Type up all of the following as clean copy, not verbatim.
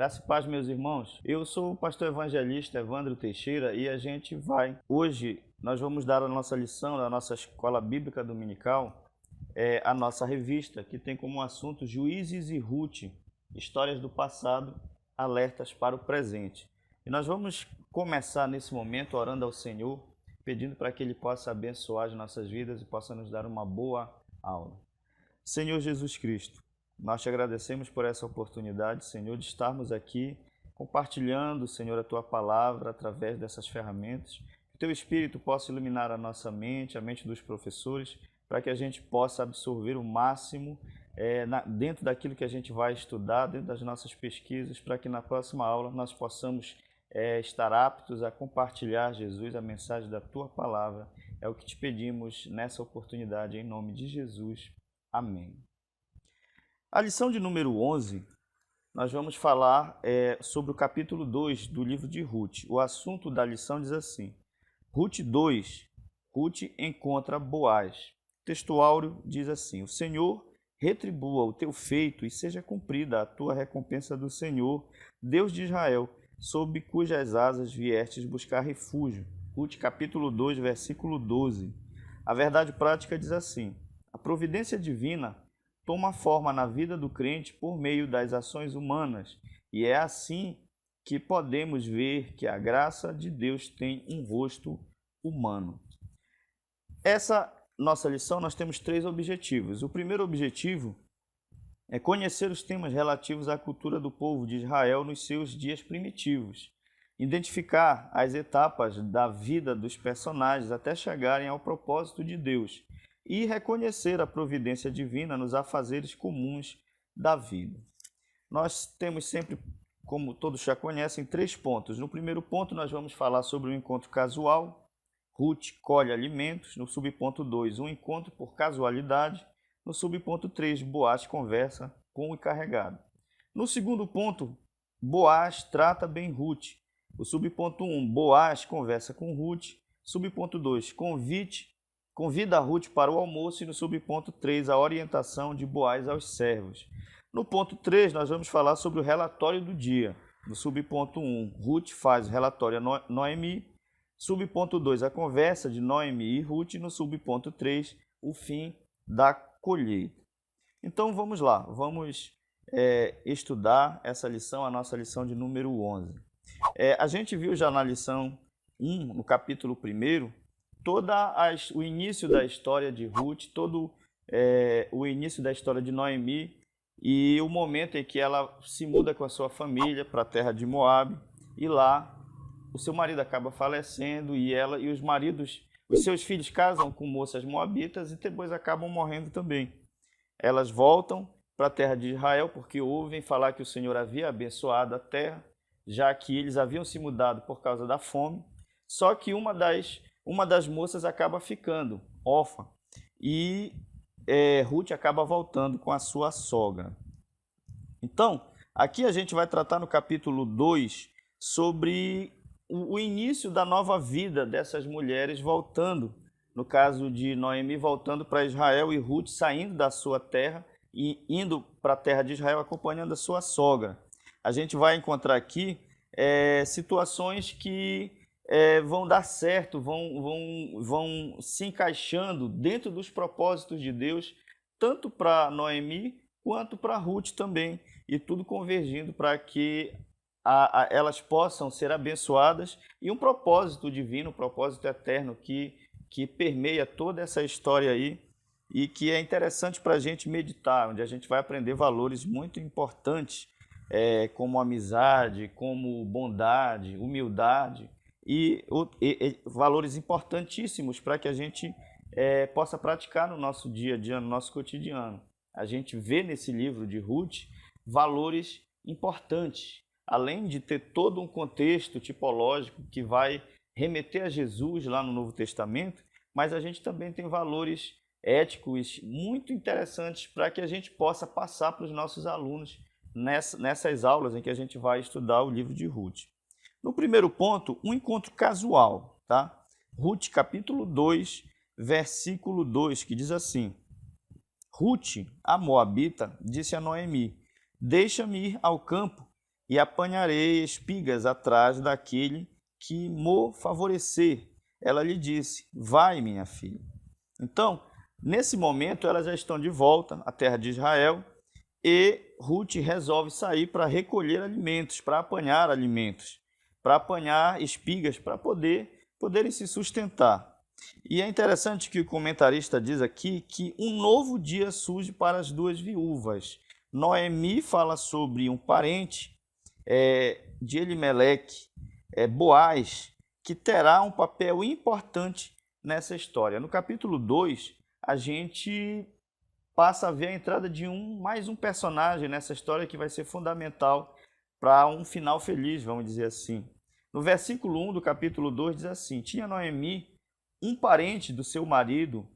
Graça e paz, meus irmãos. Eu sou o pastor evangelista Evandro Teixeira e hoje nós vamos dar a nossa lição da nossa escola bíblica dominical, a nossa revista, que tem como assunto Juízes e Ruth, histórias do passado, alertas para o presente. E nós vamos começar nesse momento orando ao Senhor, pedindo para que Ele possa abençoar as nossas vidas e possa nos dar uma boa aula. Senhor Jesus Cristo, nós te agradecemos por essa oportunidade, Senhor, de estarmos aqui compartilhando, Senhor, a Tua palavra através dessas ferramentas. Que o Teu Espírito possa iluminar a nossa mente, a mente dos professores, para que a gente possa absorver o máximo dentro daquilo que a gente vai estudar, dentro das nossas pesquisas, para que na próxima aula nós possamos estar aptos a compartilhar, Jesus, a mensagem da Tua palavra. É o que te pedimos nessa oportunidade, em nome de Jesus. Amém. A lição de número 11, nós vamos falar sobre o capítulo 2 do livro de Ruth. O assunto da lição diz assim: Ruth 2, Ruth encontra Boaz. O texto áureo diz assim: O Senhor retribua o teu feito e seja cumprida a tua recompensa do Senhor, Deus de Israel, sob cujas asas viestes buscar refúgio. Ruth capítulo 2, versículo 12. A verdade prática diz assim: A providência divina toma forma na vida do crente por meio das ações humanas, e é assim que podemos ver que a graça de Deus tem um rosto humano. Essa nossa lição nós temos 3 objetivos. O primeiro objetivo é conhecer os temas relativos à cultura do povo de Israel nos seus dias primitivos, identificar as etapas da vida dos personagens até chegarem ao propósito de Deus, e reconhecer a providência divina nos afazeres comuns da vida. Nós temos sempre, como todos já conhecem, 3 pontos. No primeiro ponto, nós vamos falar sobre o encontro casual. Ruth colhe alimentos. No subponto 2, um encontro por casualidade. No subponto 3, Boaz conversa com o encarregado. No segundo ponto, Boaz trata bem Ruth. O subponto 1, Boaz conversa com Ruth. Subponto 2, convida a Ruth para o almoço, e no subponto 3, a orientação de Boaz aos servos. No ponto 3, nós vamos falar sobre o relatório do dia. No subponto 1, Ruth faz o relatório a Noemi. Subponto 2, a conversa de Noemi e Ruth. No subponto 3, o fim da colheita. Então vamos lá, vamos estudar essa lição, a nossa lição de número 11. A gente viu já na lição 1, no capítulo 1, o início da história de Ruth, o início da história de Noemi e o momento em que ela se muda com a sua família para a terra de Moabe, e lá o seu marido acaba falecendo e os seus filhos casam com moças moabitas e depois acabam morrendo também. Elas voltam para a terra de Israel porque ouvem falar que o Senhor havia abençoado a terra, já que eles haviam se mudado por causa da fome, só que uma das moças acaba ficando órfã e Ruth acaba voltando com a sua sogra. Então, aqui a gente vai tratar no capítulo 2 sobre o início da nova vida dessas mulheres voltando, no caso de Noemi voltando para Israel e Ruth saindo da sua terra e indo para a terra de Israel acompanhando a sua sogra. A gente vai encontrar aqui situações que vão dar certo, vão se encaixando dentro dos propósitos de Deus, tanto para Noemi quanto para Ruth também, e tudo convergindo para que elas possam ser abençoadas, e um propósito divino, um propósito eterno que permeia toda essa história aí, e que é interessante para a gente meditar, onde a gente vai aprender valores muito importantes, como amizade, como bondade, humildade, e valores importantíssimos para que a gente possa praticar no nosso dia a dia, no nosso cotidiano. A gente vê nesse livro de Ruth valores importantes, além de ter todo um contexto tipológico que vai remeter a Jesus lá no Novo Testamento, mas a gente também tem valores éticos muito interessantes para que a gente possa passar para os nossos alunos nessas aulas em que a gente vai estudar o livro de Ruth. No primeiro ponto, um encontro casual, tá? Ruth, capítulo 2, versículo 2, que diz assim: Ruth, a moabita, disse a Noemi: deixa-me ir ao campo e apanharei espigas atrás daquele que mo favorecer. Ela lhe disse: vai, minha filha. Então, nesse momento, elas já estão de volta à terra de Israel e Ruth resolve sair para recolher alimentos, para apanhar espigas para poderem se sustentar. E é interessante que o comentarista diz aqui que um novo dia surge para as duas viúvas. Noemi fala sobre um parente de Elimeleque, Boaz, que terá um papel importante nessa história. No capítulo 2, a gente passa a ver a entrada de mais um personagem nessa história que vai ser fundamental para um final feliz, vamos dizer assim. No versículo 1 do capítulo 2 diz assim: tinha Noemi um parente do seu marido,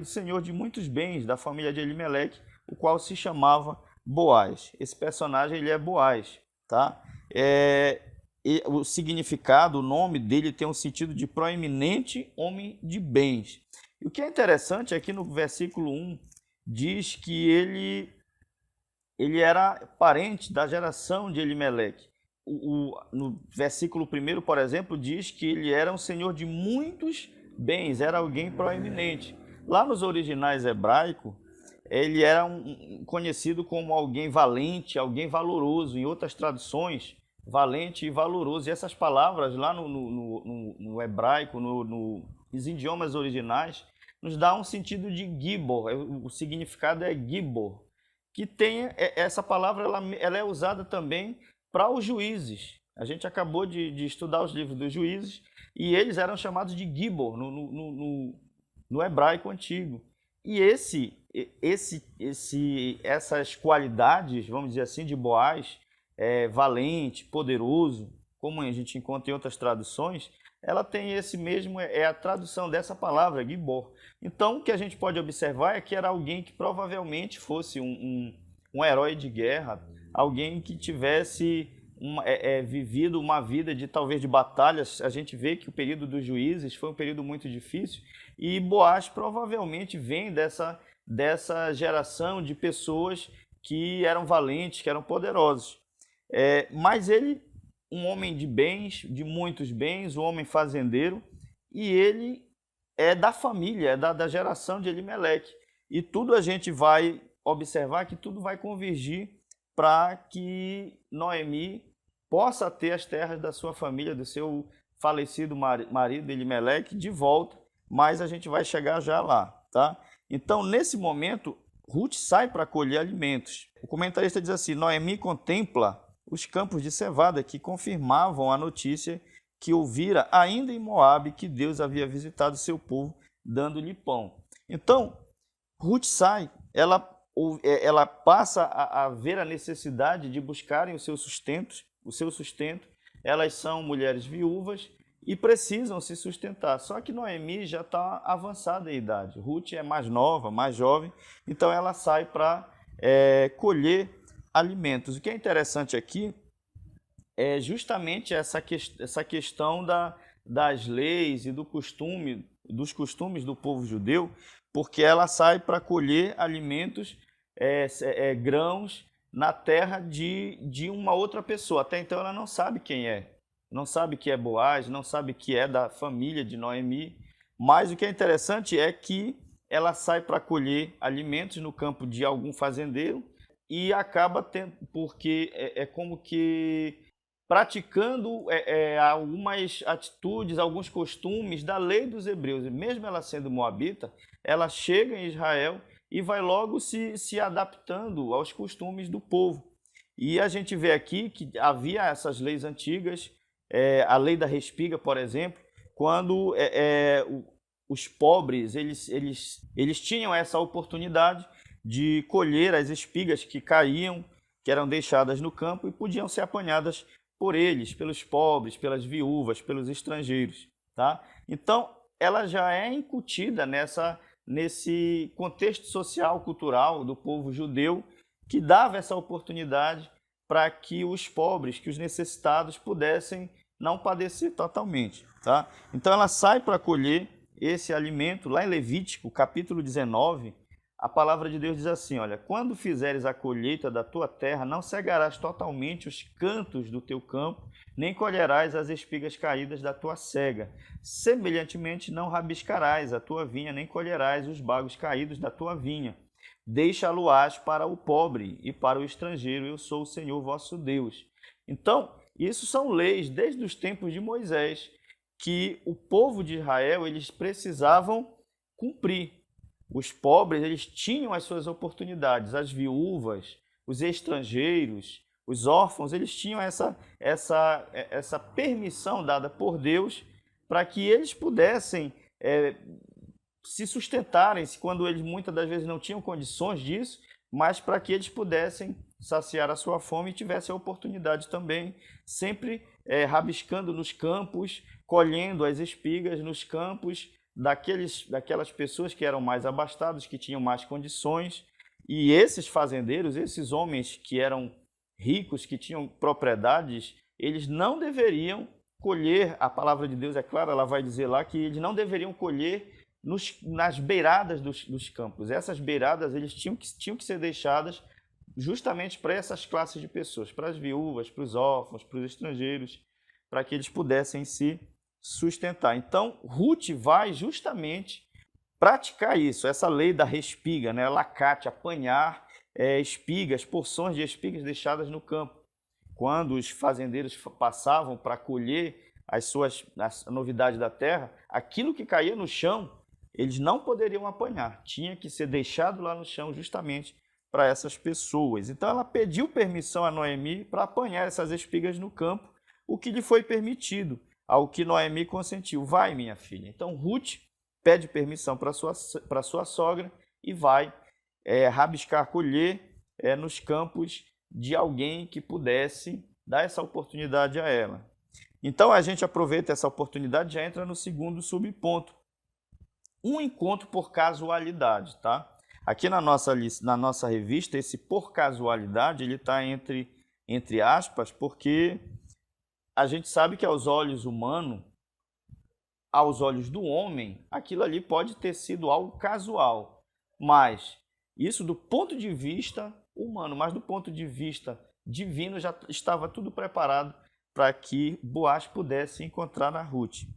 senhor de muitos bens, da família de Elimeleque, o qual se chamava Boaz. Esse personagem ele é Boaz, tá? O significado, o nome dele tem um sentido de proeminente homem de bens. E o que é interessante é que no versículo 1 diz que ele era parente da geração de Elimeleque. No versículo 1, por exemplo, diz que ele era um senhor de muitos bens, era alguém proeminente. Lá nos originais hebraicos, ele era conhecido como alguém valente, alguém valoroso. Em outras traduções, valente e valoroso. E essas palavras lá no hebraico, nos idiomas originais, nos dá um sentido de gibor. O significado é gibor, que tem essa palavra, ela é usada também para os juízes. A gente acabou de estudar os livros dos juízes e eles eram chamados de gibor no hebraico antigo. E essas qualidades, vamos dizer assim, de Boaz, valente, poderoso, como a gente encontra em outras traduções, ela tem esse mesmo, a tradução dessa palavra, gibor. Então, o que a gente pode observar é que era alguém que provavelmente fosse um herói de guerra, alguém que tivesse vivido uma vida talvez de batalhas. A gente vê que o período dos juízes foi um período muito difícil e Boaz provavelmente vem dessa geração de pessoas que eram valentes, que eram poderosos. Mas ele, um homem de bens, de muitos bens, um homem fazendeiro, e ele é da família, é da geração de Elimeleque. E tudo a gente vai observar que tudo vai convergir para que Noemi possa ter as terras da sua família, do seu falecido marido Elimeleque, de volta, mas a gente vai chegar já lá, tá? Então, nesse momento, Ruth sai para colher alimentos. O comentarista diz assim: Noemi contempla os campos de cevada que confirmavam a notícia que ouvira ainda em Moabe que Deus havia visitado seu povo, dando-lhe pão. Então, Ruth sai, ela passa a ver a necessidade de buscarem o seu sustento. Elas são mulheres viúvas e precisam se sustentar. Só que Noemi já está avançada em idade. Ruth é mais nova, mais jovem, então ela sai para colher alimentos. O que é interessante aqui é justamente essa questão das leis e dos costumes do povo judeu, porque ela sai para colher alimentos, grãos, na terra de uma outra pessoa. Até então ela não sabe quem é, não sabe que é Boaz, não sabe que é da família de Noemi, mas o que é interessante é que ela sai para colher alimentos no campo de algum fazendeiro e acaba tendo, porque é como que praticando algumas atitudes, alguns costumes da lei dos hebreus. E mesmo ela sendo moabita, ela chega em Israel e vai logo se adaptando aos costumes do povo. E a gente vê aqui que havia essas leis antigas, a lei da respiga, por exemplo, quando os pobres eles tinham essa oportunidade de colher as espigas que caíam, que eram deixadas no campo e podiam ser apanhadas por eles, pelos pobres, pelas viúvas, pelos estrangeiros, tá? Então, ela já é incutida nesse contexto social, cultural do povo judeu, que dava essa oportunidade para que os pobres, que os necessitados pudessem não padecer totalmente, tá? Então, ela sai para colher esse alimento. Lá em Levítico, capítulo 19, a palavra de Deus diz assim, olha, quando fizeres a colheita da tua terra, não cegarás totalmente os cantos do teu campo, nem colherás as espigas caídas da tua cega. Semelhantemente, não rabiscarás a tua vinha, nem colherás os bagos caídos da tua vinha. Deixa-lo-ás para o pobre e para o estrangeiro, eu sou o Senhor vosso Deus. Então, isso são leis desde os tempos de Moisés, que o povo de Israel eles precisavam cumprir. Os pobres eles tinham as suas oportunidades, as viúvas, os estrangeiros, os órfãos, eles tinham essa permissão dada por Deus para que eles pudessem se sustentarem, quando eles muitas das vezes não tinham condições disso, mas para que eles pudessem saciar a sua fome e tivessem a oportunidade também, sempre rabiscando nos campos, colhendo as espigas nos campos daquelas pessoas que eram mais abastadas, que tinham mais condições. E esses fazendeiros, esses homens que eram ricos, que tinham propriedades, eles não deveriam colher, a palavra de Deus é clara, ela vai dizer lá que eles não deveriam colher nas beiradas dos campos. Essas beiradas eles tinham que ser deixadas justamente para essas classes de pessoas, para as viúvas, para os órfãos, para os estrangeiros, para que eles pudessem se sustentar. Então, Ruth vai justamente praticar isso, essa lei da respiga, né? Lacate, apanhar espigas, porções de espigas deixadas no campo. Quando os fazendeiros passavam para colher a novidade da terra, aquilo que caía no chão, eles não poderiam apanhar, tinha que ser deixado lá no chão justamente para essas pessoas. Então ela pediu permissão a Noemi para apanhar essas espigas no campo, o que lhe foi permitido, ao que Noemi consentiu. Vai, minha filha. Então Ruth pede permissão para sua sogra e vai rabiscar, colher nos campos de alguém que pudesse dar essa oportunidade a ela. Então a gente aproveita essa oportunidade e já entra no segundo subponto. Um encontro por casualidade, tá? Aqui na nossa revista, esse por casualidade, ele está entre aspas, porque a gente sabe que aos olhos humanos, aos olhos do homem, aquilo ali pode ter sido algo casual. Mas isso do ponto de vista humano, mas do ponto de vista divino, já estava tudo preparado para que Boaz pudesse encontrar a Ruth.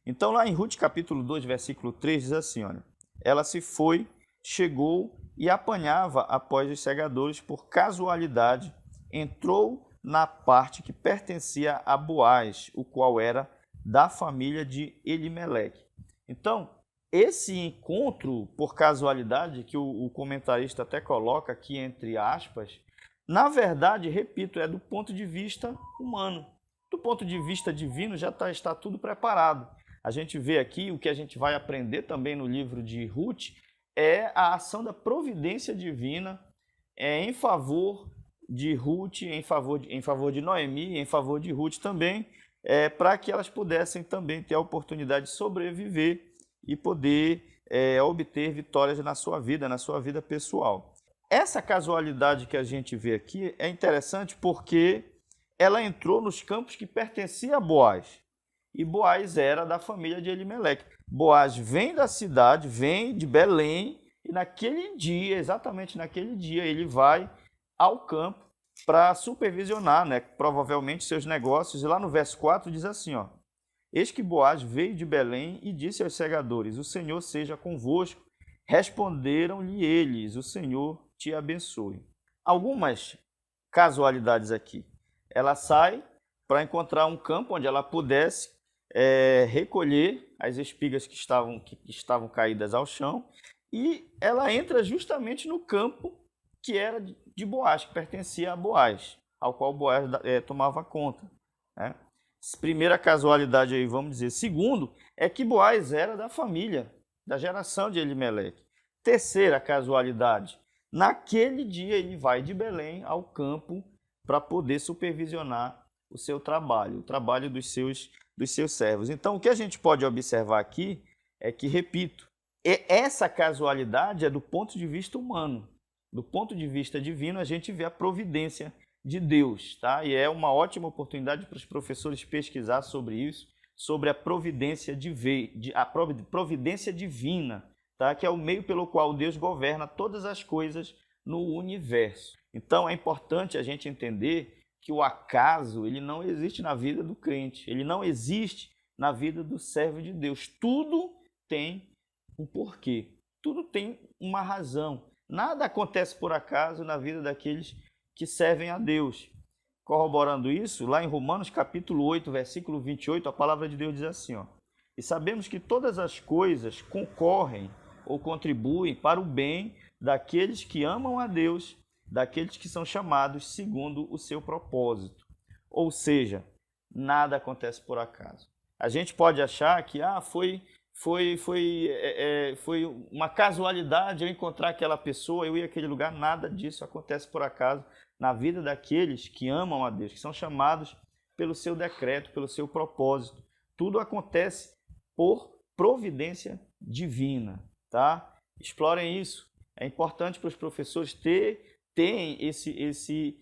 Então lá em Ruth capítulo 2, versículo 3, diz assim, olha, ela se foi, chegou e apanhava após os segadores por casualidade, entrou na parte que pertencia a Boaz, o qual era da família de Elimeleque. Então, esse encontro por casualidade, que o comentarista até coloca aqui entre aspas, na verdade, repito, é do ponto de vista humano. Do ponto de vista divino, já está tudo preparado. A gente vê aqui, o que a gente vai aprender também no livro de Ruth, é a ação da providência divina em favor de Ruth, em favor de Noemi, em favor de Ruth também, para que elas pudessem também ter a oportunidade de sobreviver e poder obter vitórias na sua vida pessoal. Essa casualidade que a gente vê aqui é interessante porque ela entrou nos campos que pertenciam a Boaz. E Boaz era da família de Elimeleque. Boaz vem da cidade, vem de Belém, e naquele dia, exatamente naquele dia, ele vai ao campo para supervisionar, né, provavelmente seus negócios. E lá no verso 4 diz assim, ó, eis que Boaz veio de Belém e disse aos segadores, o Senhor seja convosco. Responderam-lhe eles, o Senhor te abençoe. Algumas casualidades aqui. Ela sai para encontrar um campo onde ela pudesse recolher as espigas que estavam caídas ao chão, e ela entra justamente no campo que era de Boaz, que pertencia a Boaz, ao qual Boaz tomava conta, né? Primeira casualidade aí, vamos dizer. Segundo, é que Boaz era da família, da geração de Elimeleque. Terceira casualidade, naquele dia ele vai de Belém ao campo para poder supervisionar o seu trabalho, o trabalho dos seus servos. Então, o que a gente pode observar aqui é que, repito, essa casualidade é do ponto de vista humano. Do ponto de vista divino, a gente vê a providência de Deus, tá? E é uma ótima oportunidade para os professores pesquisar sobre isso, sobre a providência providência divina, tá? Que é o meio pelo qual Deus governa todas as coisas no universo. Então é importante a gente entender que o acaso ele não existe na vida do crente, ele não existe na vida do servo de Deus. Tudo tem um porquê, tudo tem uma razão. Nada acontece por acaso na vida daqueles que servem a Deus. Corroborando isso, lá em Romanos capítulo 8, versículo 28, a palavra de Deus diz assim, ó: e sabemos que todas as coisas concorrem ou contribuem para o bem daqueles que amam a Deus, daqueles que são chamados segundo o seu propósito. Ou seja, nada acontece por acaso. A gente pode achar que foi uma casualidade eu encontrar aquela pessoa, eu ir àquele lugar. Nada disso acontece por acaso na vida daqueles que amam a Deus, que são chamados pelo seu decreto, pelo seu propósito. Tudo acontece por providência divina, tá? Explorem isso. É importante para os professores terem esse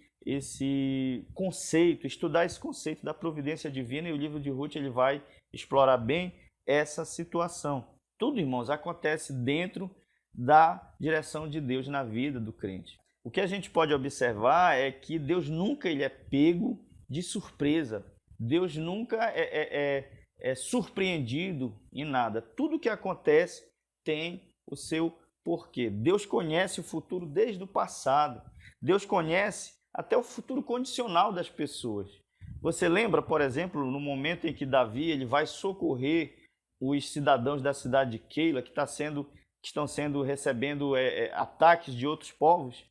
conceito, estudar esse conceito da providência divina, e o livro de Ruth ele vai explorar bem essa situação. Tudo, irmãos, acontece dentro da direção de Deus na vida do crente. O que a gente pode observar é que Deus nunca ele é pego de surpresa. Deus nunca é surpreendido em nada. Tudo que acontece tem o seu porquê. Deus conhece o futuro desde o passado. Deus conhece até o futuro condicional das pessoas. Você lembra, por exemplo, no momento em que Davi ele vai socorrer os cidadãos da cidade de Keila que estão recebendo ataques de outros povos?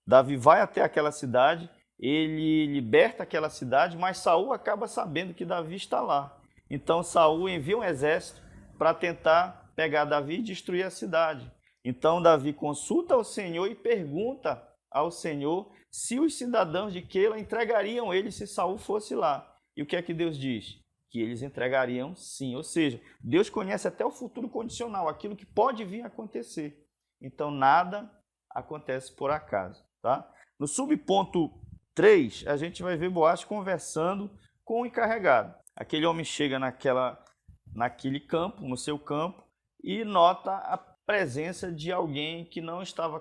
Davi vai até aquela cidade, ele liberta aquela cidade, mas Saul acaba sabendo que Davi está lá. Então Saul envia um exército para tentar pegar Davi e destruir a cidade. Então Davi consulta ao Senhor e pergunta ao Senhor se os cidadãos de Keila entregariam ele se Saul fosse lá. E o que é que Deus diz? Que eles entregariam sim. Ou seja, Deus conhece até o futuro condicional, aquilo que pode vir a acontecer. Então nada acontece por acaso, tá? No subponto 3, a gente vai ver Boaz conversando com o encarregado. Aquele homem chega naquele campo, no seu campo, e nota a presença de alguém que não estava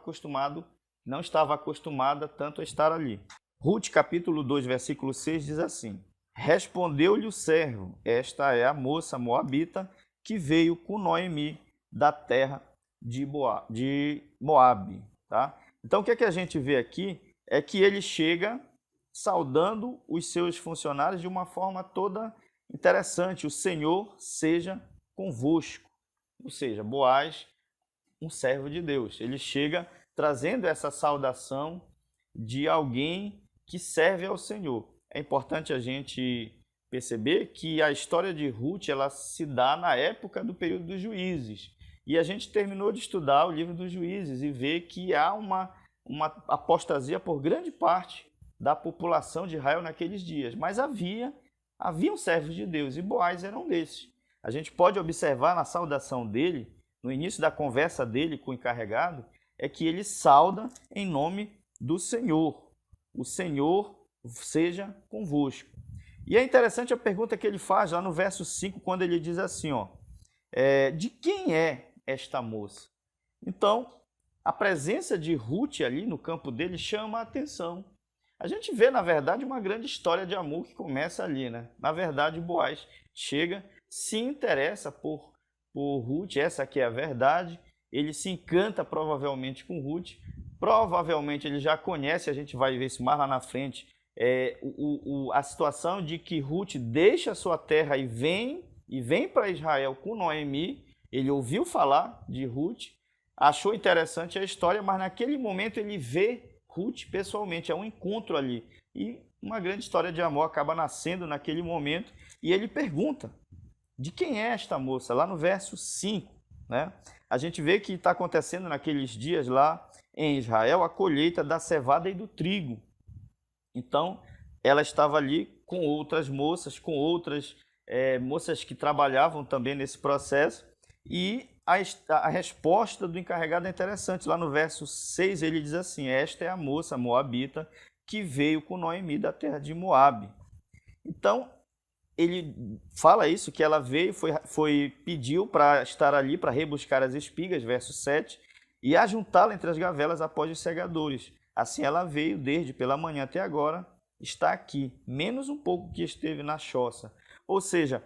acostumada tanto a estar ali. Ruth, capítulo 2, versículo 6, diz assim: respondeu-lhe o servo: esta é a moça moabita que veio com Noemi da terra de Moabe. Tá? Então, o que a gente vê aqui é que ele chega saudando os seus funcionários de uma forma toda interessante. O Senhor seja convosco. Ou seja, Boaz, um servo de Deus. Ele chega trazendo essa saudação de alguém que serve ao Senhor. É importante a gente perceber que a história de Ruth ela se dá na época do período dos juízes. E a gente terminou de estudar o livro dos juízes e vê que há uma apostasia por grande parte da população de Israel naqueles dias. Mas haviam servos de Deus e Boaz era um desses. A gente pode observar na saudação dele, no início da conversa dele com o encarregado, é que ele sauda em nome do Senhor. O Senhor seja convosco. E é interessante a pergunta que ele faz lá no verso 5, quando ele diz assim, ó, de quem é esta moça? Então, a presença de Ruth ali no campo dele chama a atenção. A gente vê, na verdade, uma grande história de amor que começa ali, né? Na verdade, Boaz chega, se interessa por Ruth, essa aqui é a verdade, ele se encanta provavelmente com Ruth, provavelmente ele já conhece, a gente vai ver isso mais lá na frente, a situação de que Ruth deixa a sua terra e vem para Israel com Noemi. Ele ouviu falar de Ruth, achou interessante a história, mas naquele momento ele vê Ruth pessoalmente, é um encontro ali. E uma grande história de amor acaba nascendo naquele momento. E ele pergunta, de quem é esta moça? Lá no verso 5, né? A gente vê que está acontecendo naqueles dias lá em Israel a colheita da cevada e do trigo. Então, ela estava ali com outras moças, com outras moças que trabalhavam também nesse processo. E a resposta do encarregado é interessante. Lá no verso 6 ele diz assim, esta é a moça moabita que veio com Noemi da terra de Moabe. Então, ele fala isso, que ela veio, pediu para estar ali, para rebuscar as espigas, verso 7, e ajuntá-la entre as gavelas após os segadores. Assim ela veio desde pela manhã até agora, está aqui, menos um pouco que esteve na choça. Ou seja,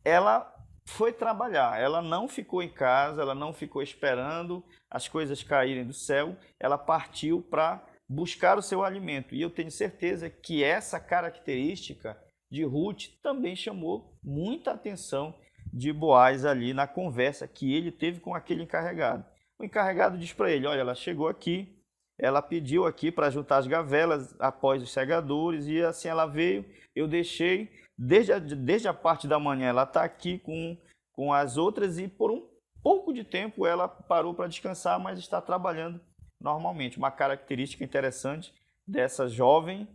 ela foi trabalhar, ela não ficou em casa, ela não ficou esperando as coisas caírem do céu, ela partiu para buscar o seu alimento. E eu tenho certeza que essa característica de Ruth também chamou muita atenção de Boaz ali na conversa que ele teve com aquele encarregado. O encarregado diz para ele, olha, ela chegou aqui, ela pediu aqui para juntar as gavelas após os segadores, e assim ela veio, eu deixei, desde a parte da manhã ela está aqui com as outras, e por um pouco de tempo ela parou para descansar, mas está trabalhando normalmente. Uma característica interessante dessa jovem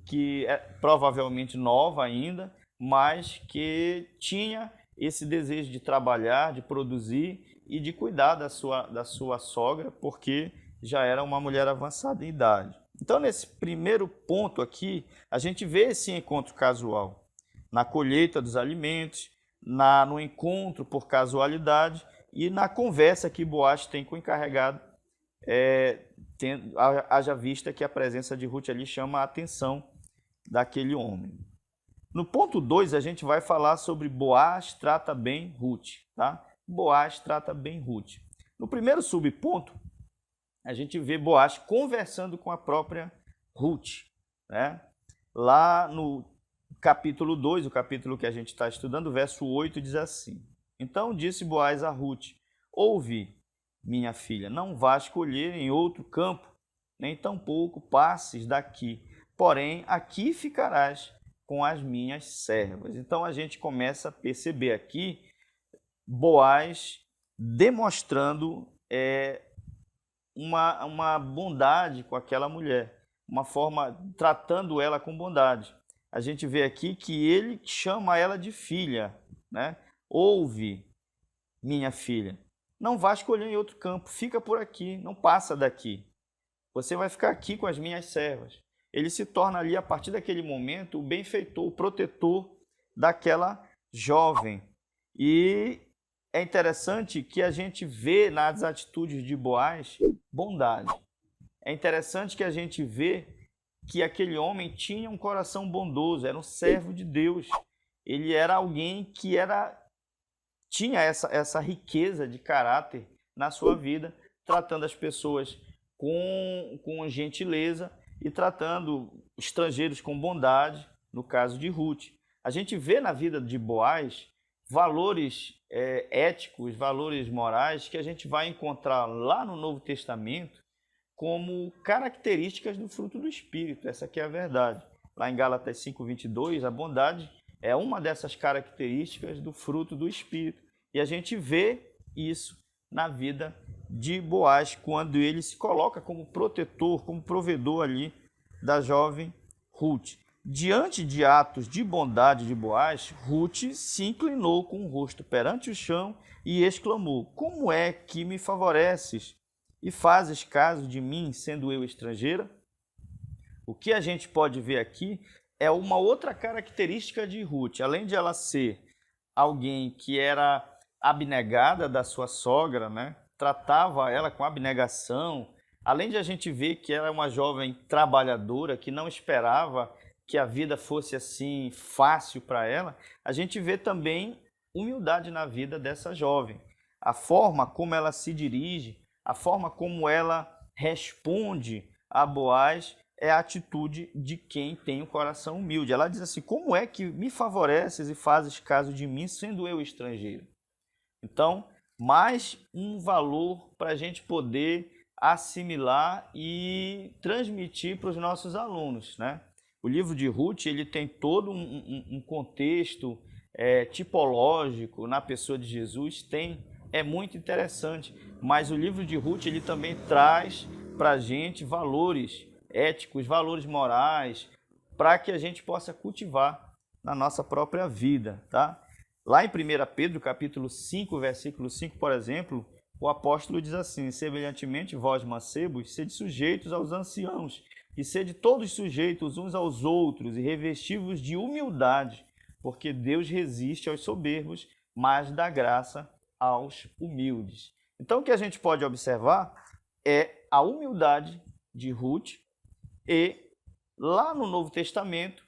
que é provavelmente nova ainda, mas que tinha esse desejo de trabalhar, de produzir e de cuidar da sua sogra, porque já era uma mulher avançada em idade. Então, nesse primeiro ponto aqui, a gente vê esse encontro casual, na colheita dos alimentos, no encontro por casualidade e na conversa que Boaz tem com o encarregado, haja vista que a presença de Ruth ali chama a atenção daquele homem. No ponto 2, a gente vai falar sobre Boaz trata bem Ruth, tá? Boaz trata bem Ruth. No primeiro subponto, a gente vê Boaz conversando com a própria Ruth, né? Lá no capítulo 2, o capítulo que a gente está estudando, verso 8, diz assim: Então disse Boaz a Ruth, ouve, minha filha, não vás colher em outro campo, nem tampouco passes daqui, porém aqui ficarás com as minhas servas. Então a gente começa a perceber aqui Boaz demonstrando uma bondade com aquela mulher, uma forma, tratando ela com bondade. A gente vê aqui que ele chama ela de filha, né? Ouve, minha filha, não vá escolher em outro campo, fica por aqui, não passa daqui. Você vai ficar aqui com as minhas servas. Ele se torna ali, a partir daquele momento, o benfeitor, o protetor daquela jovem. E é interessante que a gente vê nas atitudes de Boaz bondade. É interessante que a gente vê que aquele homem tinha um coração bondoso, era um servo de Deus. Ele era alguém que tinha essa riqueza de caráter na sua vida, tratando as pessoas com gentileza e tratando estrangeiros com bondade, no caso de Ruth. A gente vê na vida de Boaz valores éticos, valores morais que a gente vai encontrar lá no Novo Testamento como características do fruto do Espírito. Essa aqui é a verdade. Lá em Gálatas 5:22, a bondade é uma dessas características do fruto do Espírito. E a gente vê isso na vida de Boaz, quando ele se coloca como protetor, como provedor ali da jovem Ruth. Diante de atos de bondade de Boaz, Ruth se inclinou com o rosto perante o chão e exclamou: Como é que me favoreces e fazes caso de mim, sendo eu estrangeira? O que a gente pode ver aqui é uma outra característica de Ruth. Além de ela ser alguém que era abnegada da sua sogra, né? Tratava ela com abnegação. Além de a gente ver que ela é uma jovem trabalhadora, que não esperava que a vida fosse assim fácil para ela, a gente vê também humildade na vida dessa jovem. A forma como ela se dirige, a forma como ela responde a Boaz é a atitude de quem tem o coração humilde. Ela diz assim: como é que me favoreces e fazes caso de mim, sendo eu estrangeiro? Então, mais um valor para a gente poder assimilar e transmitir para os nossos alunos, né? O livro de Ruth, ele tem todo um contexto tipológico na pessoa de Jesus, é muito interessante, mas o livro de Ruth, ele também traz para a gente valores éticos, valores morais, para que a gente possa cultivar na nossa própria vida, tá? Lá em 1 Pedro, capítulo 5, versículo 5, por exemplo, o apóstolo diz assim: semelhantemente, vós, mancebos, sede sujeitos aos anciãos, e sede todos sujeitos uns aos outros e revestivos de humildade, porque Deus resiste aos soberbos, mas dá graça aos humildes. Então, o que a gente pode observar é a humildade de Ruth e, lá no Novo Testamento,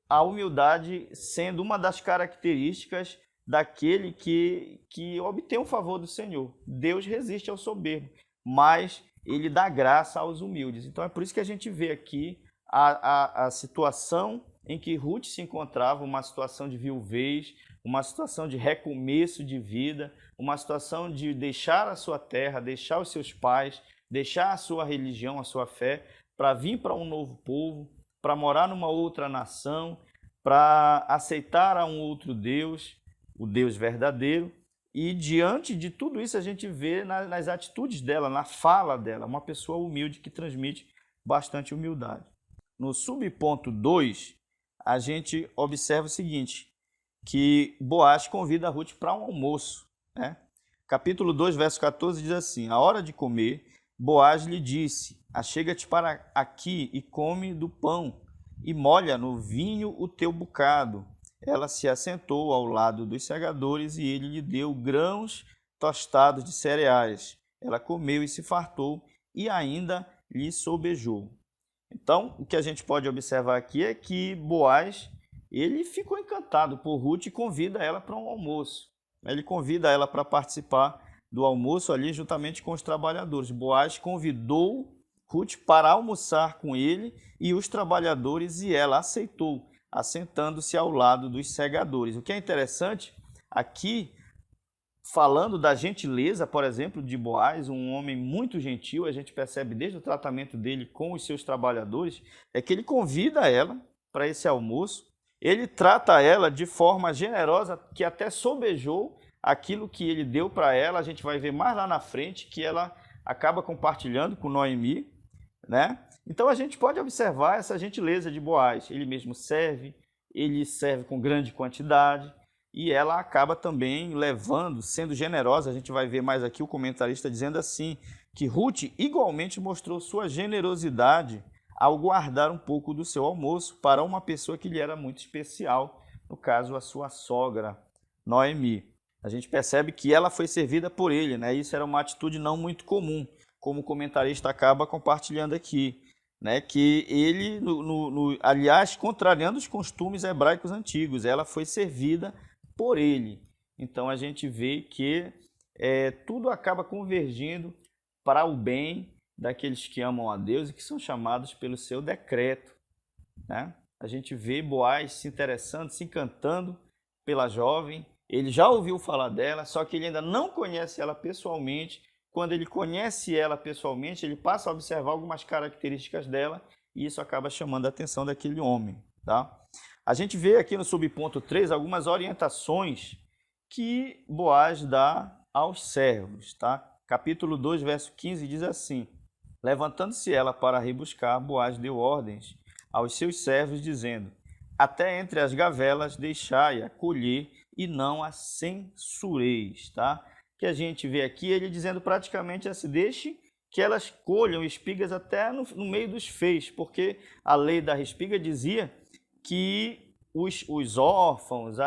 a humildade sendo uma das características daquele que obtém o favor do Senhor. Deus resiste ao soberbo, mas ele dá graça aos humildes. Então é por isso que a gente vê aqui a situação em que Ruth se encontrava, uma situação de viuvez, uma situação de recomeço de vida, uma situação de deixar a sua terra, deixar os seus pais, deixar a sua religião, a sua fé, para vir para um novo povo, para morar numa outra nação, para aceitar a um outro Deus, o Deus verdadeiro. E diante de tudo isso a gente vê nas atitudes dela, na fala dela, uma pessoa humilde que transmite bastante humildade. No subponto 2, a gente observa o seguinte, que Boaz convida a Ruth para um almoço, né? Capítulo 2, verso 14 diz assim: à hora de comer, Boaz lhe disse: achega-te para aqui e come do pão, e molha no vinho o teu bocado. Ela se assentou ao lado dos segadores e ele lhe deu grãos tostados de cereais. Ela comeu e se fartou e ainda lhe sobejou. Então, o que a gente pode observar aqui é que Boaz, ele ficou encantado por Ruth e convida ela para um almoço. Ele convida ela para participar do almoço ali juntamente com os trabalhadores. Boaz convidou Ruth para almoçar com ele e os trabalhadores e ela aceitou, assentando-se ao lado dos segadores. O que é interessante aqui, falando da gentileza, por exemplo, de Boaz, um homem muito gentil, a gente percebe desde o tratamento dele com os seus trabalhadores, é que ele convida ela para esse almoço, ele trata ela de forma generosa, que até sobejou aquilo que ele deu para ela. A gente vai ver mais lá na frente que ela acaba compartilhando com Noemi, né? Então a gente pode observar essa gentileza de Boaz. Ele mesmo serve, ele serve com grande quantidade e ela acaba também levando, sendo generosa. A gente vai ver mais aqui o comentarista dizendo assim, que Ruth igualmente mostrou sua generosidade ao guardar um pouco do seu almoço para uma pessoa que lhe era muito especial, no caso a sua sogra, Noemi. A gente percebe que ela foi servida por ele, né? Isso era uma atitude não muito comum, como o comentarista acaba compartilhando aqui, né? Que ele, aliás, contrariando os costumes hebraicos antigos, ela foi servida por ele. Então a gente vê que tudo acaba convergindo para o bem daqueles que amam a Deus e que são chamados pelo seu decreto, né? A gente vê Boaz se interessando, se encantando pela jovem. Ele já ouviu falar dela, só que ele ainda não conhece ela pessoalmente. Quando ele conhece ela pessoalmente, ele passa a observar algumas características dela e isso acaba chamando a atenção daquele homem, tá? A gente vê aqui no subponto 3 algumas orientações que Boaz dá aos servos, tá? Capítulo 2, verso 15 diz assim: levantando-se ela para rebuscar, Boaz deu ordens aos seus servos, dizendo: até entre as gavelas deixai-a colher e não a censureis, tá? Que a gente vê aqui ele dizendo praticamente assim: deixe que elas colham espigas até no meio dos feixes, porque a lei da espiga dizia que os órfãos,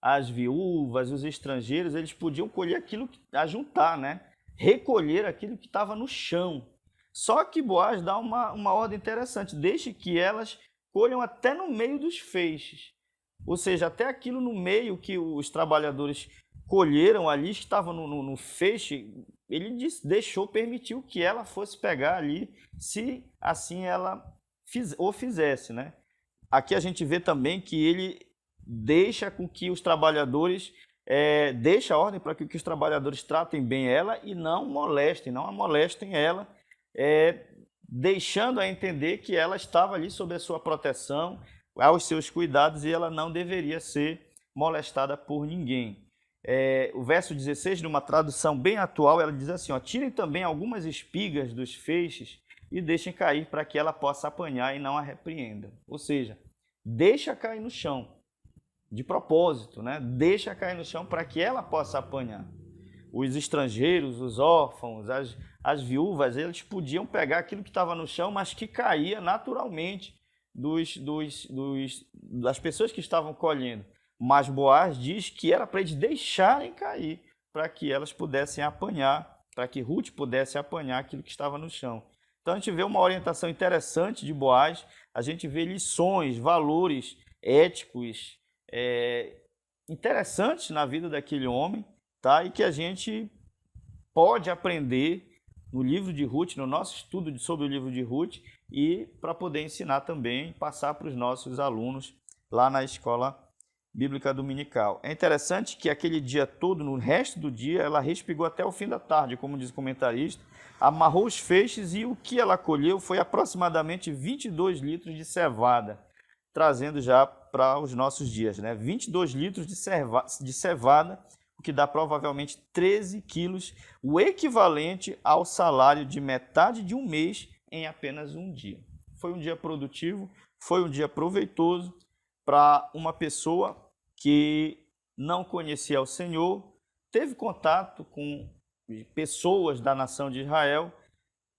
as viúvas, os estrangeiros, eles podiam colher aquilo, ajuntar, né? Recolher aquilo que estava no chão. Só que Boaz dá uma ordem interessante: deixe que elas colham até no meio dos feixes. Ou seja, até aquilo no meio que os trabalhadores colheram ali, estava no feixe, ele deixou, permitiu que ela fosse pegar ali, se assim ela o fizesse, né? Aqui a gente vê também que ele deixa com que os trabalhadores, deixa a ordem para que os trabalhadores tratem bem ela e não a molestem ela, deixando a entender que ela estava ali sob a sua proteção, aos seus cuidados, e ela não deveria ser molestada por ninguém. O verso 16, numa tradução bem atual, ela diz assim: tirem também algumas espigas dos feixes e deixem cair para que ela possa apanhar e não a repreendam. Ou seja, deixa cair no chão, de propósito, né? Deixa cair no chão para que ela possa apanhar. os estrangeiros, os órfãos, as viúvas, eles podiam pegar aquilo que estava no chão, mas que caía naturalmente das pessoas que estavam colhendo. Mas Boaz diz que era para eles deixarem cair, para que elas pudessem apanhar, para que Ruth pudesse apanhar aquilo que estava no chão. Então a gente vê uma orientação interessante de Boaz, a gente vê lições, valores éticos interessantes na vida daquele homem, tá? E que a gente pode aprender no livro de Ruth, no nosso estudo sobre o livro de Ruth, e para poder ensinar também, passar para os nossos alunos lá na escola bíblica dominical. É interessante que aquele dia todo, no resto do dia, ela respigou até o fim da tarde, como diz o comentarista, amarrou os feixes e o que ela colheu foi aproximadamente 22 litros de cevada, trazendo já para os nossos dias, né? 22 litros de cevada, o que dá provavelmente 13 quilos, o equivalente ao salário de metade de um mês em apenas um dia. Foi um dia produtivo, foi um dia proveitoso para uma pessoa que não conhecia o Senhor, teve contato com pessoas da nação de Israel,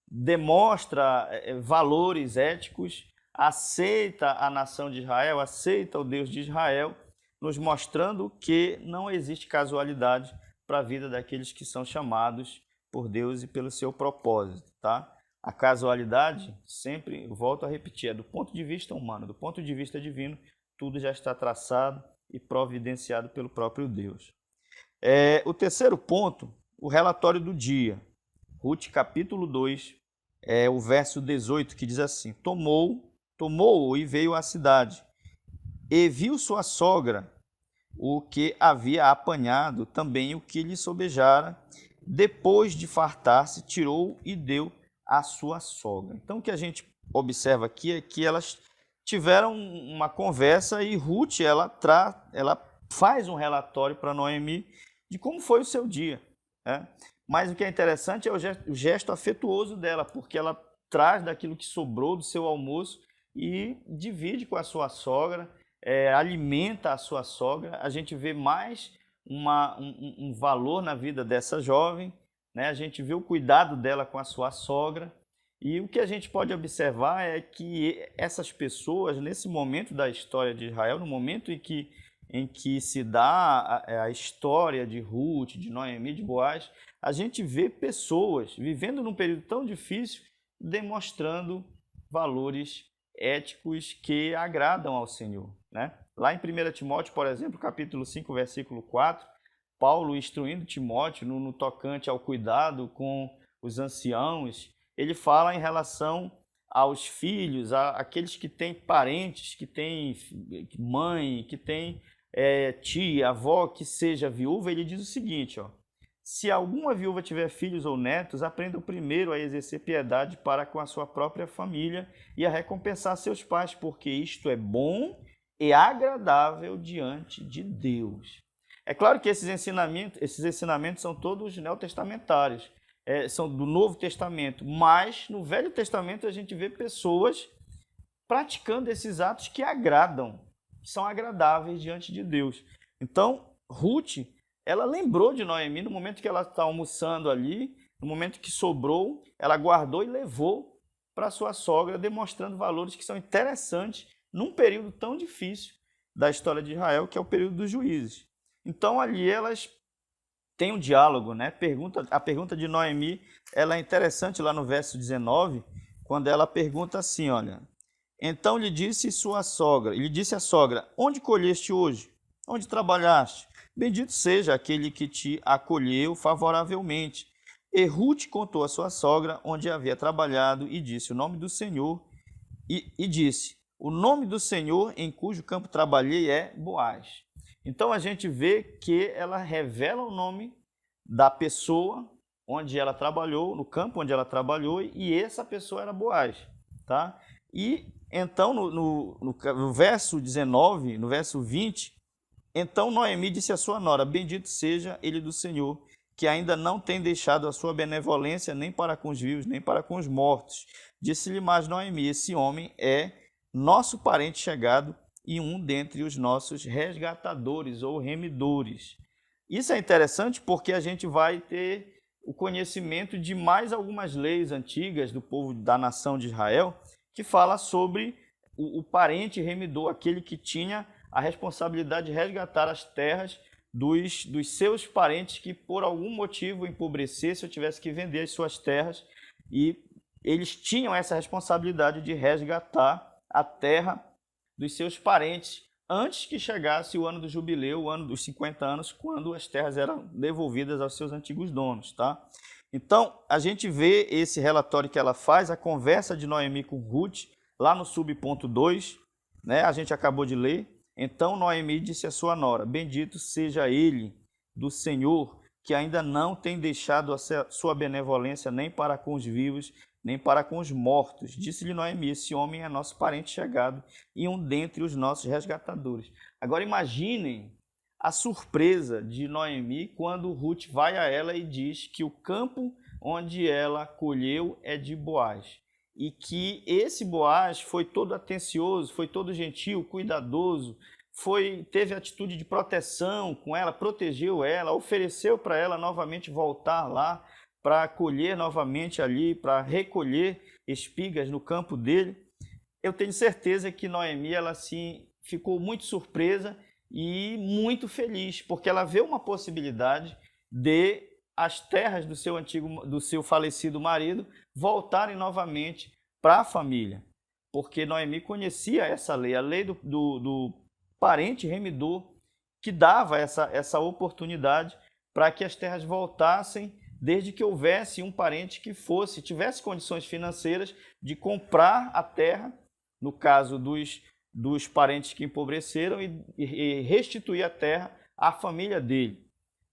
demonstra valores éticos, aceita a nação de Israel, aceita o Deus de Israel, nos mostrando que não existe casualidade para a vida daqueles que são chamados por Deus e pelo seu propósito, tá? A casualidade, sempre, volto a repetir, é do ponto de vista humano, do ponto de vista divino, tudo já está traçado e providenciado pelo próprio Deus. O terceiro ponto, o relatório do dia. Ruth capítulo 2, o verso 18, que diz assim: Tomou-o e veio à cidade, e viu sua sogra, o que havia apanhado, também o que lhe sobejara. Depois de fartar-se, tirou e deu à sua sogra. Então, o que a gente observa aqui é que elas tiveram uma conversa e Ruth ela faz um relatório para Noemi de como foi o seu dia, né? Mas o que é interessante é o gesto afetuoso dela, porque ela traz daquilo que sobrou do seu almoço e divide com a sua sogra, alimenta a sua sogra. A gente vê mais um valor na vida dessa jovem, né? A gente vê o cuidado dela com a sua sogra. E o que a gente pode observar é que essas pessoas, nesse momento da história de Israel, no momento em que se dá a história de Ruth, de Noemi, de Boaz, a gente vê pessoas vivendo num período tão difícil, demonstrando valores éticos que agradam ao Senhor, né? Lá em 1 Timóteo, por exemplo, capítulo 5, versículo 4, Paulo instruindo Timóteo no tocante ao cuidado com os anciãos, ele fala em relação aos filhos, aqueles que têm parentes, que têm mãe, que têm tia, avó, que seja viúva. Ele diz o seguinte, se alguma viúva tiver filhos ou netos, aprenda primeiro a exercer piedade para com a sua própria família e a recompensar seus pais, porque isto é bom e agradável diante de Deus. É claro que esses ensinamentos são todos neotestamentários, são do Novo Testamento, mas no Velho Testamento a gente vê pessoas praticando esses atos que agradam, que são agradáveis diante de Deus. Então, Ruth, ela lembrou de Noemi no momento que ela está almoçando ali, no momento que sobrou, ela guardou e levou para sua sogra, demonstrando valores que são interessantes num período tão difícil da história de Israel, que é o período dos juízes. Então, ali elas têm um diálogo, né? A pergunta de Noemi, ela é interessante lá no verso 19, quando ela pergunta assim, olha: então lhe disse a sogra, onde colheste hoje? Onde trabalhaste? Bendito seja aquele que te acolheu favoravelmente. E Ruth contou à sua sogra onde havia trabalhado e disse o nome do Senhor, e disse: o nome do Senhor em cujo campo trabalhei é Boaz. Então a gente vê que ela revela o nome da pessoa onde ela trabalhou, no campo onde ela trabalhou, e essa pessoa era Boaz, tá? E então no verso 19, no verso 20, então Noemi disse à sua nora: bendito seja ele do Senhor, que ainda não tem deixado a sua benevolência nem para com os vivos, nem para com os mortos. Disse-lhe mais Noemi: esse homem é nosso parente chegado e um dentre os nossos resgatadores ou remidores. Isso é interessante porque a gente vai ter o conhecimento de mais algumas leis antigas do povo da nação de Israel, que fala sobre o parente remidor, aquele que tinha a responsabilidade de resgatar as terras dos seus parentes que por algum motivo empobrecessem ou tivesse que vender as suas terras, e eles tinham essa responsabilidade de resgatar a terra dos seus parentes antes que chegasse o ano do jubileu, o ano dos 50 anos, quando as terras eram devolvidas aos seus antigos donos, tá? Então, a gente vê esse relatório que ela faz, a conversa de Noemi com Ruth, lá no subponto 2, né? A gente acabou de ler. Então Noemi disse à sua nora: bendito seja ele do Senhor, que ainda não tem deixado a sua benevolência nem para com os vivos, nem para com os mortos. Disse-lhe Noemi: esse homem é nosso parente chegado e um dentre os nossos resgatadores. Agora imaginem a surpresa de Noemi quando Ruth vai a ela e diz que o campo onde ela colheu é de Boaz. E que esse Boaz foi todo atencioso, foi todo gentil, cuidadoso, teve atitude de proteção com ela, protegeu ela, ofereceu para ela novamente voltar lá para colher novamente ali, para recolher espigas no campo dele. Eu tenho certeza que Noemi ela assim, ficou muito surpresa e muito feliz, porque ela vê uma possibilidade de as terras do seu falecido marido voltarem novamente para a família, porque Noemi conhecia essa lei, a lei do parente remidor, que dava essa oportunidade para que as terras voltassem, desde que houvesse um parente que tivesse condições financeiras de comprar a terra, no caso dos parentes que empobreceram, e restituir a terra à família dele.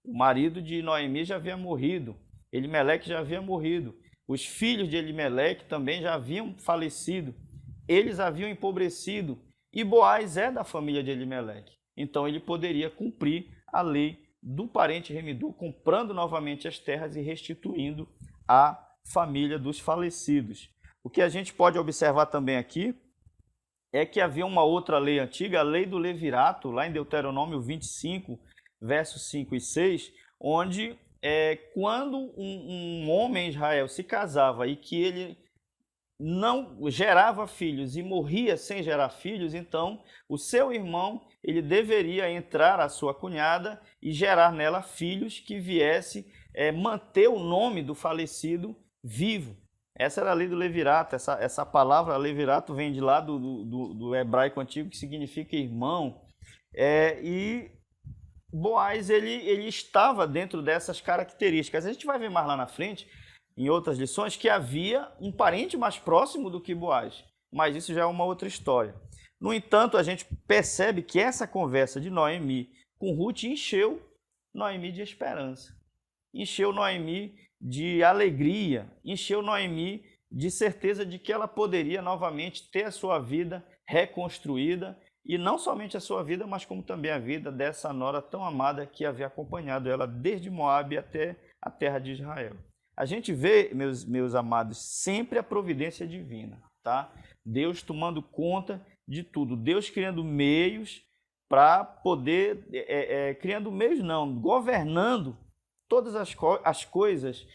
O marido de Noemi já havia morrido, Elimeleque já havia morrido, os filhos de Elimeleque também já haviam falecido, eles haviam empobrecido, e Boaz é da família de Elimeleque. Então ele poderia cumprir a lei do parente remidor, comprando novamente as terras e restituindo à família dos falecidos. O que a gente pode observar também aqui é que havia uma outra lei antiga, a lei do levirato, lá em Deuteronômio 25, versos 5 e 6, onde quando um homem em Israel se casava e que ele não gerava filhos e morria sem gerar filhos, então o seu irmão ele deveria entrar à sua cunhada e gerar nela filhos que viesse manter o nome do falecido vivo. Essa era a lei do levirato. Essa palavra levirato vem de lá do hebraico antigo, que significa irmão. E Boaz ele estava dentro dessas características. A gente vai ver mais lá na frente, em outras lições, que havia um parente mais próximo do que Boaz, mas isso já é uma outra história. No entanto, a gente percebe que essa conversa de Noemi com Ruth encheu Noemi de esperança, encheu Noemi de alegria, encheu Noemi de certeza de que ela poderia novamente ter a sua vida reconstruída, e não somente a sua vida, mas como também a vida dessa nora tão amada que havia acompanhado ela desde Moabe até a terra de Israel. A gente vê, meus amados, sempre a providência divina, tá? Deus tomando conta de tudo, Deus criando meios para poder, criando meios não, governando todas as coisas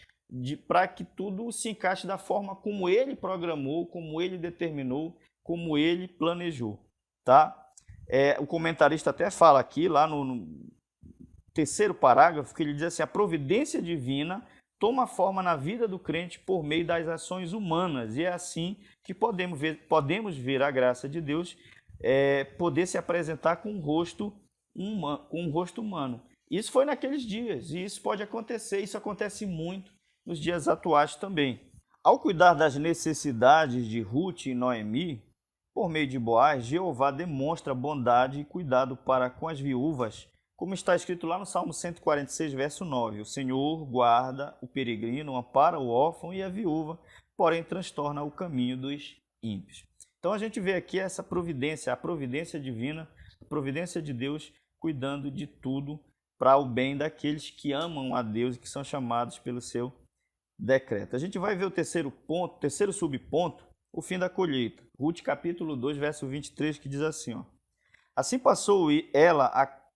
para que tudo se encaixe da forma como Ele programou, como Ele determinou, como Ele planejou, tá? O comentarista até fala aqui, lá no terceiro parágrafo, que ele diz assim: a providência divina toma forma na vida do crente por meio das ações humanas, e é assim que podemos ver a graça de Deus poder se apresentar com um rosto humano. Isso foi naqueles dias, e isso pode acontecer, isso acontece muito nos dias atuais também. Ao cuidar das necessidades de Ruth e Noemi, por meio de Boaz, Jeová demonstra bondade e cuidado para com as viúvas, como está escrito lá no Salmo 146, verso 9. O Senhor guarda o peregrino, ampara o órfão e a viúva, porém transtorna o caminho dos ímpios. Então a gente vê aqui essa providência, a providência divina, a providência de Deus cuidando de tudo para o bem daqueles que amam a Deus e que são chamados pelo seu decreto. A gente vai ver o terceiro subponto, o fim da colheita. Ruth capítulo 2, verso 23, que diz assim, ó: assim passou ela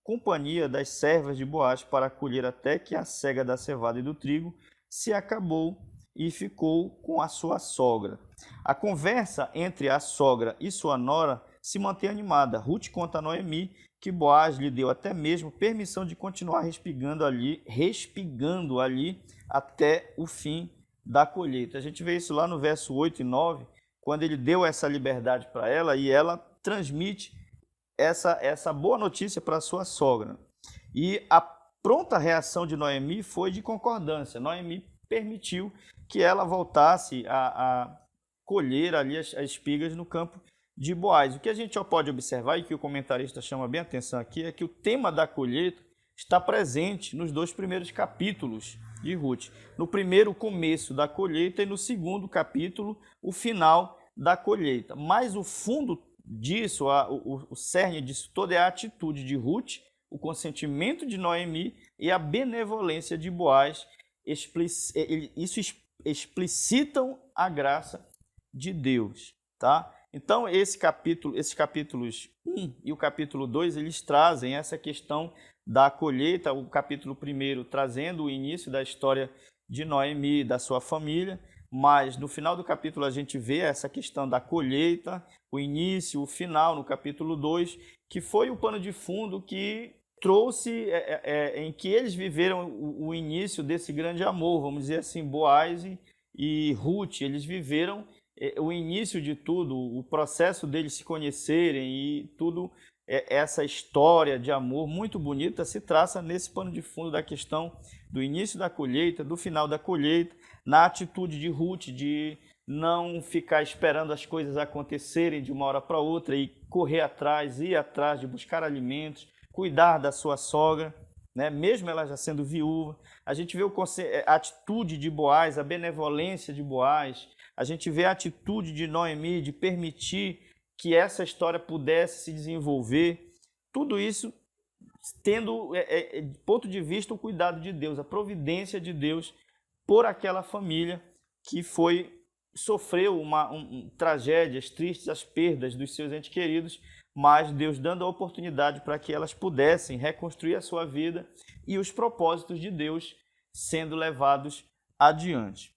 companhia das servas de Boaz para colher até que a cega da cevada e do trigo se acabou e ficou com a sua sogra. A conversa entre a sogra e sua nora se mantém animada. Ruth conta a Noemi que Boaz lhe deu até mesmo permissão de continuar respigando ali até o fim da colheita. A gente vê isso lá no verso 8 e 9, quando ele deu essa liberdade para ela e ela transmite essa boa notícia para a sua sogra. E a pronta reação de Noemi foi de concordância. Noemi permitiu que ela voltasse a colher ali as espigas no campo de Boaz. O que a gente já pode observar e que o comentarista chama bem a atenção aqui é que o tema da colheita está presente nos 2 primeiros capítulos de Ruth. No primeiro, o começo da colheita, e no segundo capítulo, o final da colheita. Mas o fundo disso, o cerne disso todo é a atitude de Ruth, o consentimento de Noemi e a benevolência de Boaz. Isso explicitam a graça de Deus, tá? Então, esses capítulos 1 e o capítulo 2, eles trazem essa questão da colheita, o capítulo 1 trazendo o início da história de Noemi e da sua família, mas no final do capítulo a gente vê essa questão da colheita, o início, o final no capítulo 2, que foi o pano de fundo que trouxe, em que eles viveram o início desse grande amor, vamos dizer assim, Boaz e Ruth, eles viveram o início de tudo, o processo deles se conhecerem e tudo, essa história de amor muito bonita se traça nesse pano de fundo da questão do início da colheita, do final da colheita, na atitude de Ruth de não ficar esperando as coisas acontecerem de uma hora para outra e correr atrás, ir atrás de buscar alimentos, cuidar da sua sogra, né? Mesmo ela já sendo viúva. A gente vê a atitude de Boaz, a benevolência de Boaz, a gente vê a atitude de Noemi de permitir que essa história pudesse se desenvolver. Tudo isso tendo, de ponto de vista, o cuidado de Deus, a providência de Deus por aquela família que sofreu tragédias tristes, as perdas dos seus entes queridos, mas Deus dando a oportunidade para que elas pudessem reconstruir a sua vida e os propósitos de Deus sendo levados adiante.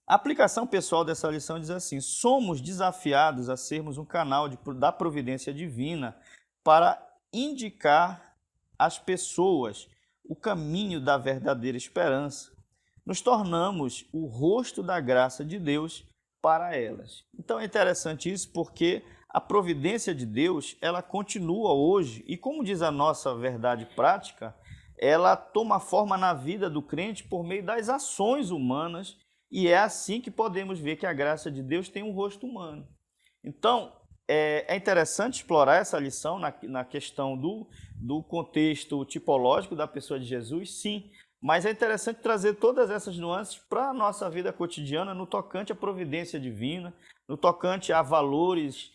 A aplicação pessoal dessa lição diz assim: somos desafiados a sermos um canal da providência divina para indicar às pessoas o caminho da verdadeira esperança. Nos tornamos o rosto da graça de Deus para elas. Então é interessante isso porque a providência de Deus, ela continua hoje e, como diz a nossa verdade prática, ela toma forma na vida do crente por meio das ações humanas e é assim que podemos ver que a graça de Deus tem um rosto humano. Então, é interessante explorar essa lição na questão do contexto tipológico da pessoa de Jesus, sim, mas é interessante trazer todas essas nuances para a nossa vida cotidiana no tocante à providência divina, no tocante a valores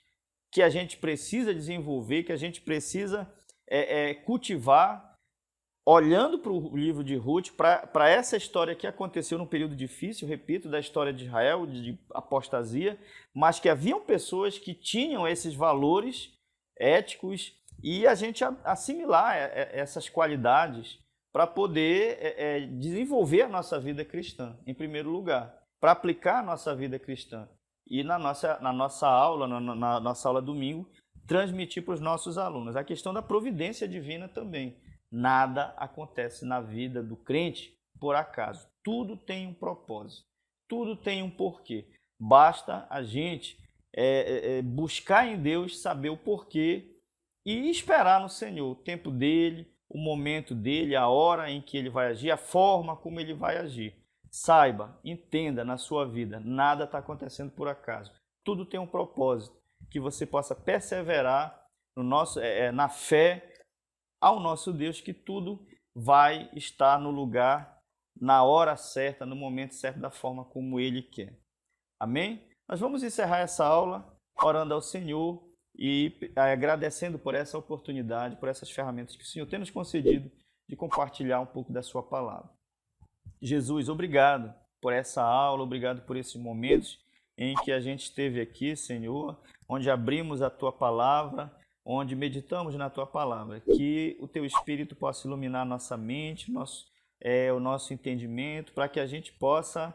que a gente precisa desenvolver, que a gente precisa cultivar, olhando para o livro de Ruth, para essa história que aconteceu num período difícil, repito, da história de Israel, de apostasia, mas que haviam pessoas que tinham esses valores éticos e a gente assimilar essas qualidades para poder desenvolver a nossa vida cristã, em primeiro lugar, para aplicar a nossa vida cristã. E na nossa aula, na nossa aula domingo, transmitir para os nossos alunos a questão da providência divina também. Nada acontece na vida do crente por acaso. Tudo tem um propósito, tudo tem um porquê. Basta a gente buscar em Deus, saber o porquê e esperar no Senhor o tempo dele, o momento dele, a hora em que ele vai agir, a forma como ele vai agir. Saiba, entenda na sua vida, nada está acontecendo por acaso. Tudo tem um propósito, que você possa perseverar na fé ao nosso Deus, que tudo vai estar no lugar, na hora certa, no momento certo, da forma como Ele quer. Amém? Nós vamos encerrar essa aula orando ao Senhor e agradecendo por essa oportunidade, por essas ferramentas que o Senhor tem nos concedido de compartilhar um pouco da sua palavra. Jesus, obrigado por essa aula, obrigado por esses momentos em que a gente esteve aqui, Senhor, onde abrimos a Tua palavra, onde meditamos na Tua Palavra. Que o Teu Espírito possa iluminar nossa mente, o nosso entendimento, para que a gente possa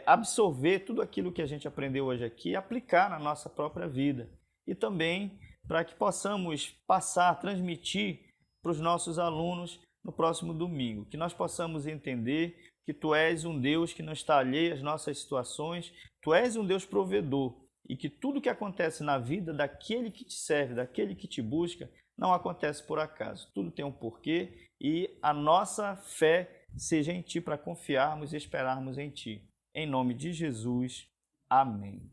absorver tudo aquilo que a gente aprendeu hoje aqui e aplicar na nossa própria vida. E também para que possamos passar, transmitir para os nossos alunos no próximo domingo. Que nós possamos entender que Tu és um Deus que não está alheio às nossas situações, Tu és um Deus provedor e que tudo que acontece na vida daquele que Te serve, daquele que Te busca, não acontece por acaso. Tudo tem um porquê e a nossa fé seja em Ti para confiarmos e esperarmos em Ti. Em nome de Jesus, amém.